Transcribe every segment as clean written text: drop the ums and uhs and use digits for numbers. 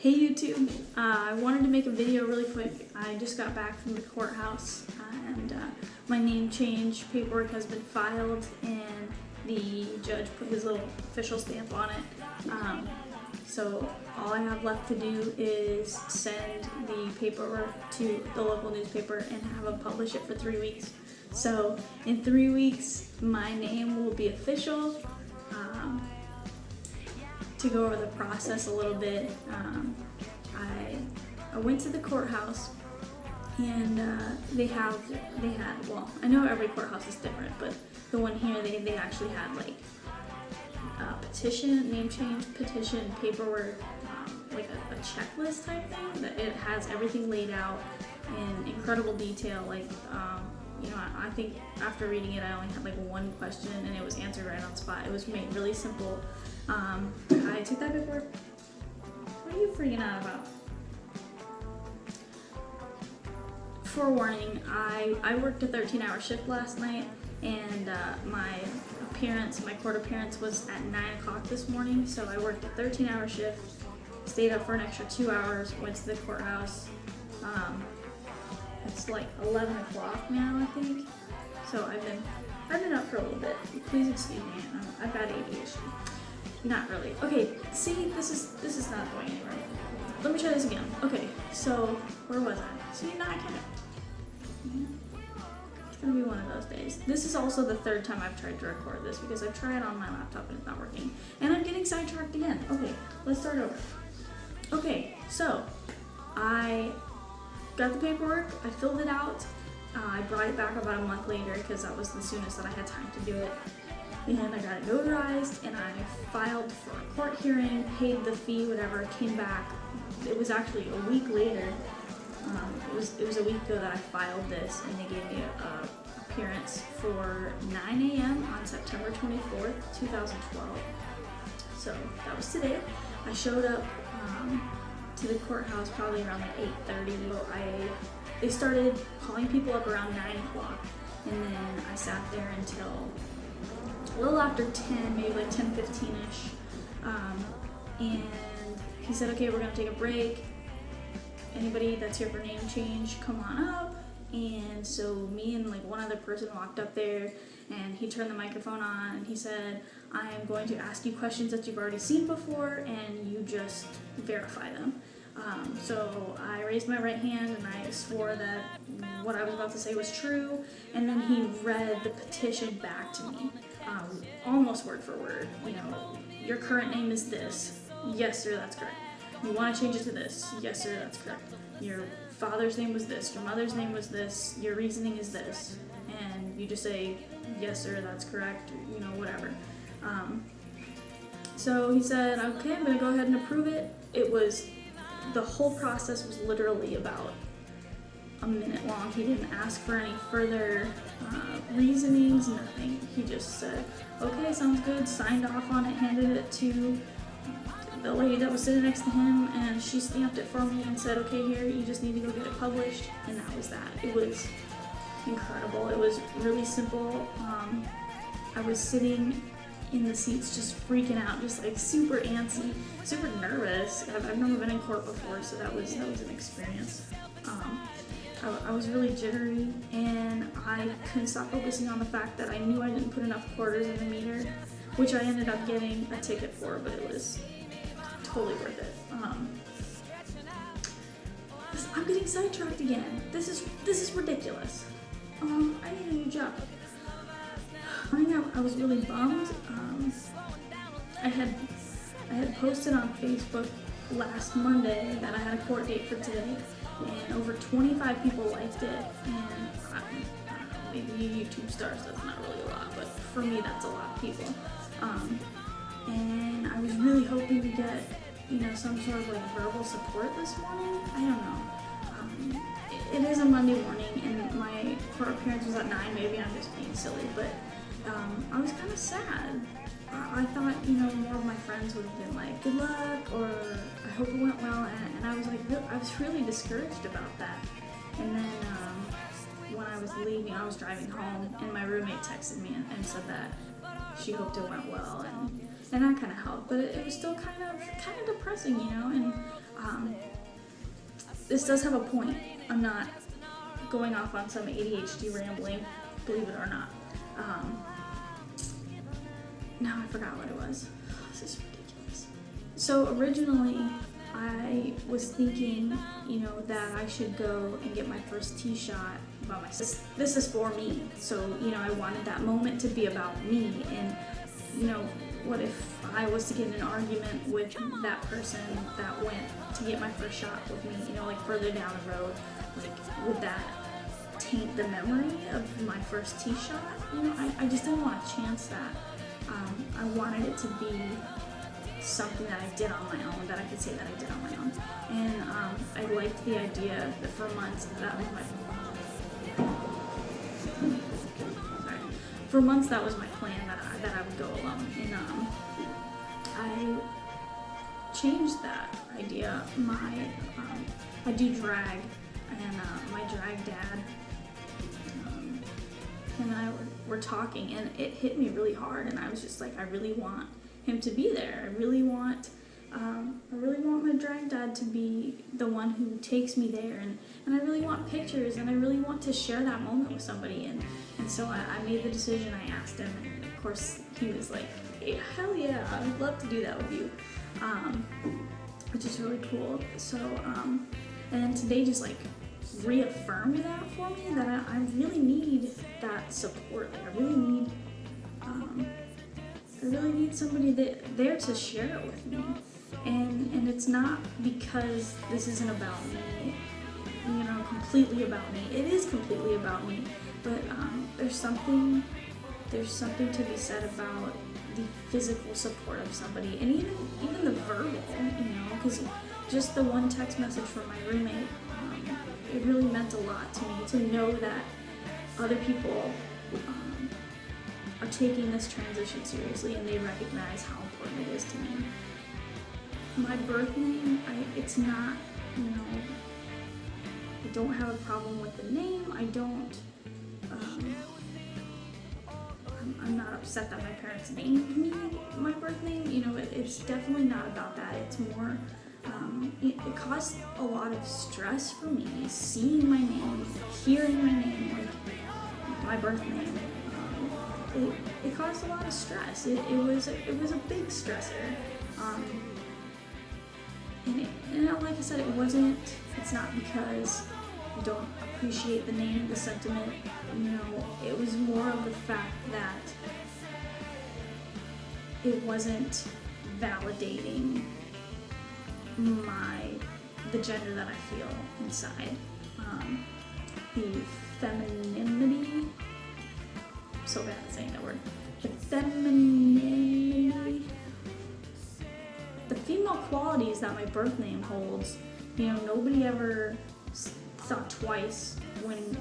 Hey YouTube, I wanted to make a video really quick. I just got back from the courthouse and my name change paperwork has been filed and the judge put his little official stamp on it. So all I have left to do is send the paperwork to the local newspaper and have them publish it for 3 weeks. So in 3 weeks, my name will be official. To go over the process a little bit, I went to the courthouse and they had, well, I know every courthouse is different, but the one here, they actually had like a petition, name change petition, paperwork, like a checklist type thing, that it has everything laid out in incredible detail. Like, you know, I think after reading it, I only had like one question and it was answered right on the spot. It was made really simple. I took that paperwork. What are you freaking out about? Forewarning, I worked a 13-hour shift last night, and my court appearance was at 9 o'clock this morning, so I worked a 13-hour shift, stayed up for an extra 2 hours, went to the courthouse. It's like 11 o'clock now, I think, so I've been up for a little bit. Please excuse me, I've got ADHD. Not really. Okay, see, this is not going anywhere. Let me try this again. Okay, so where was I? See, now I can't. It's gonna be one of those days. This is also the third time I've tried to record this because I've tried on my laptop and it's not working. And I'm getting sidetracked again. Okay, let's start over. Okay, so I got the paperwork, I filled it out, I brought it back about a month later because that was the soonest that I had time to do it. And I got it notarized and I filed for a court hearing, paid the fee, whatever, came back. It was actually a week later. It was a week ago that I filed this, and they gave me an appearance for 9 a.m. on September 24th, 2012. So that was today. I showed up to the courthouse probably around like 8:30. They started calling people up around 9 o'clock, and then I sat there until a little after 10, maybe like 10:15ish, and he said, okay, we're gonna take a break. Anybody that's here for name change, come on up. And so me and like one other person walked up there, and he turned the microphone on and he said, I am going to ask you questions that you've already seen before and you just verify them. So I raised my right hand and I swore that what I was about to say was true, and then he read the petition back to me, almost word for word. You know, your current name is this. Yes, sir, that's correct. You want to change it to this. Yes, sir, that's correct. Your father's name was this. Your mother's name was this. Your reasoning is this. And you just say, yes, sir, that's correct, you know, whatever. So he said, okay, I'm going to go ahead and approve it. The whole process was literally about a minute long. He didn't ask for any further reasonings, nothing. He just said, okay, sounds good, signed off on it, handed it to the lady that was sitting next to him, and she stamped it for me and said, okay, here, you just need to go get it published, and that was that. It was incredible. It was really simple. I was sitting in the seats just freaking out, just like super antsy, super nervous. I've never been in court before, so that was an experience. I was really jittery, and I couldn't stop focusing on the fact that I knew I didn't put enough quarters in the meter, which I ended up getting a ticket for, but it was totally worth it. I'm getting sidetracked again. This is ridiculous. I need a new job. I was really bummed. I had posted on Facebook last Monday that I had a court date for today, and over 25 people liked it. And I don't know, maybe YouTube stars, that's not really a lot, but for me that's a lot of people. And I was really hoping to get, you know, some sort of like verbal support this morning. I don't know. It is a Monday morning and my court appearance was at 9. Maybe I'm just being silly, but I was kind of sad. I thought, you know, more of my friends would have been like, good luck, or I hope it went well, and I was like, I was really discouraged about that. And then when I was leaving, I was driving home, and my roommate texted me and said that she hoped it went well, and that kind of helped. But it was still kind of depressing, you know. And this does have a point. I'm not going off on some ADHD rambling, believe it or not. Now I forgot what it was. This is ridiculous. So originally, I was thinking, that I should go and get my first tee shot by myself. This is for me. So, I wanted that moment to be about me. And, what if I was to get in an argument with that person that went to get my first shot with me, like further down the road? Like, would that taint the memory of my first tee shot? I just didn't want to chance that. I wanted it to be something that I did on my own, that I could say that I did on my own. And I liked the idea that for months that was my plan, that I would go alone. And I changed that idea. I do drag, and my drag dad and I were talking, and it hit me really hard, and I was just like, I really want him to be there. I really want my drag dad to be the one who takes me there, and I really want pictures, and I really want to share that moment with somebody, and so I made the decision. I asked him, and of course he was like, hey, hell yeah, I would love to do that with you, which is really cool. So and then today just like reaffirmed that for me, that I really need that support. Like, I really need somebody there to share it with me. And it's not because this isn't about me, completely about me. It is completely about me, but there's something to be said about the physical support of somebody, and even the verbal, because just the one text message from my roommate, it really meant a lot to me to know that other people are taking this transition seriously, and they recognize how important it is to me. My birth name, it's not, I don't have a problem with the name. I don't, I'm not upset that my parents named me my birth name. It's definitely not about that. It's more, it caused a lot of stress for me, seeing my name, hearing my name, like my birth name. It caused a lot of stress. It was a big stressor. And like I said, it's not because I don't appreciate the name, the sentiment, it was more of the fact that it wasn't validating the gender that I feel inside. The femininity, I'm so bad at saying that word, the femininity, the female qualities that my birth name holds, nobody ever thought twice when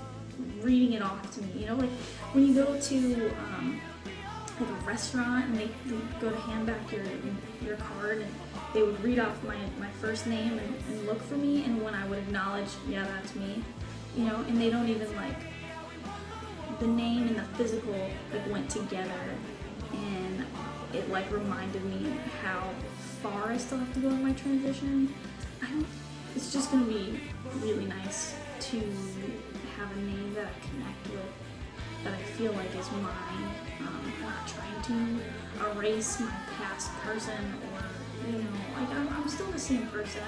reading it off to me. Like when you go to like a restaurant and they go to hand back your card, and they would read off my first name and look for me, and when I would acknowledge, yeah, that's me, and they don't even like, the name and the physical like went together, and it like reminded me how far I still have to go in my transition. It's just gonna be really nice to have a name that I connect with, that I feel like is mine. I'm not trying to erase my past person, or like I'm still the same person.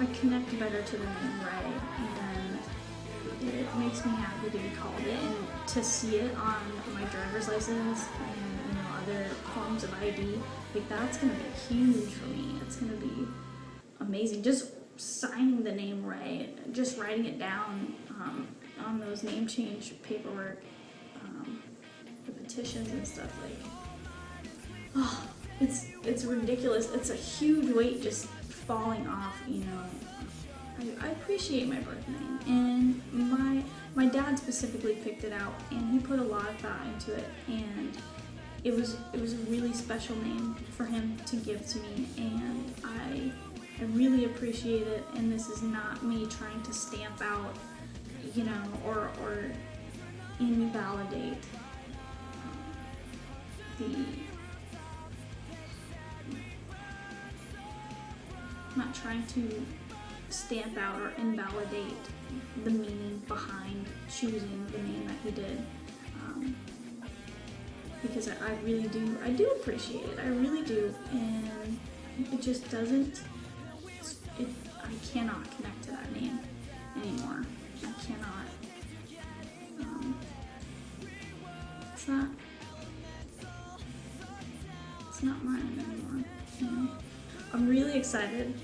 I connect better to the name Ray, and it makes me happy to be called it, and to see it on my driver's license and other forms of ID. Like, that's gonna be huge for me. It's gonna be amazing. Just signing the name Ray, just writing it down on those name change paperwork, the petitions and stuff, like, it's ridiculous. It's a huge weight just falling off, I appreciate my birth name, and my dad specifically picked it out, and he put a lot of thought into it, and it was a really special name for him to give to me, and I really appreciate it. And this is not me trying to stamp out, or invalidate not trying to stamp out or invalidate the meaning behind choosing the name that he did. Because I really do, I do appreciate it, I really do, and it just doesn't, I cannot connect to that name anymore. I cannot, it's not mine anymore, you know? I'm really excited,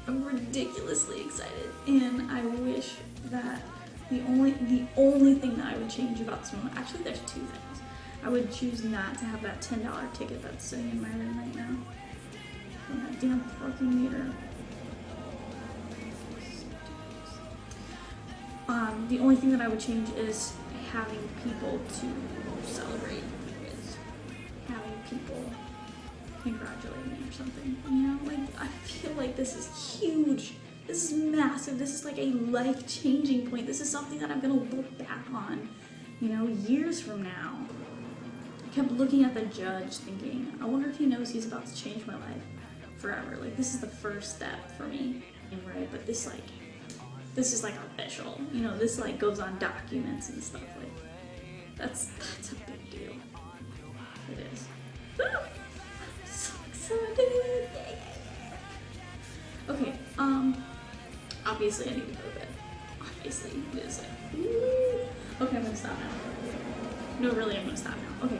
I'm ridiculously excited, and I wish that the only thing that I would change about this moment, actually there's two things. I would choose not to have that $10 ticket that's sitting in my room right now. And that damn parking meter. The only thing that I would change is having people to celebrate with. Having people congratulate me or something. You know, like, I feel like this is huge. This is massive. This is like a life-changing point. This is something that I'm gonna look back on, you know, years from now. I kept looking at the judge thinking, I wonder if he knows he's about to change my life forever. Like, this is the first step for me, right? But this is like official, you know, this like goes on documents and stuff. Like, that's a big deal. It is. I'm so excited. Okay, obviously I need to go to bed. Obviously, it is like, ooh. Okay, I'm gonna stop now. No, really, I'm gonna stop now. Okay.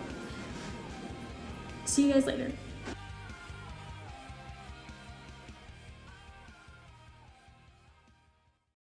See you guys later.